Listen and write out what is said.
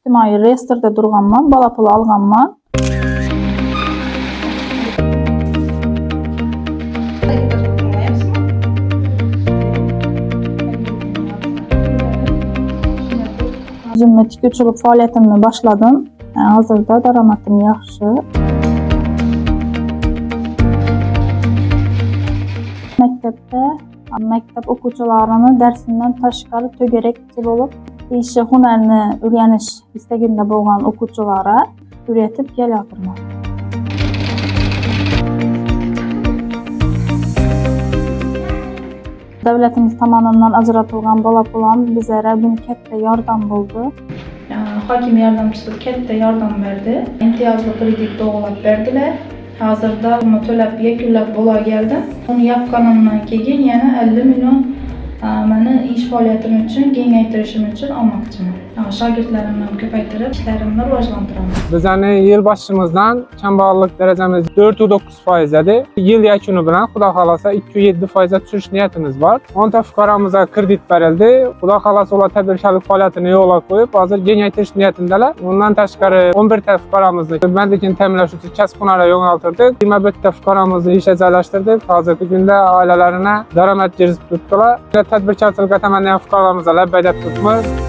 ictimai reyestrde durganman, bala pulu alganman. Özümle tiküçülük faaliyetimi başladım. Hazırda daramadım yaxşı. Mektep okuçularını dersinden taşkarı tögerekçi bolup, işi hunerini öğreniş isteginde bolgan okuçulara üretip geliyatırman. Devletimiz tomonidan ajratılgan bala pulan bizlere bun katta yordam boldu. Hakim yardımcısı katta yordam berdi. İmtiyazlı kredit doğulap berdiler. Hazırda bunu төлep yekunlap bola geldim. Onu yapganımdan keyin yana 50 milyon meni iş faaliyetim için, kengaytirishim için almakçıyım. Şagirdlerimni köpaytirib, işlerimni rivojlantiraman. Bizning yil boshimizdan kambag'allik darajamiz 4.9% edi. Yil yakuni bilan Xudo xolasa 2.7% tushirish niyatimiz bor. 10 ta fuqaroimizga kredit berildi. Xudo xolasa ular tadbirkorlik faoliyatini yo'lga qo'yib, hozir kengaytirish niyatindalar. Undan tashqari 11 ta fuqaromizni bandlikni ta'minlash uchun kasb-hunarga yo'naltirdik. 21 ta fuqaromizni ishga joylashtirdik. Hozirgi kunda oilalarini daromad yetkazib turibdilar. Tadbirkorchilikka tamannagan fuqarolarimizni labbayda turibmiz.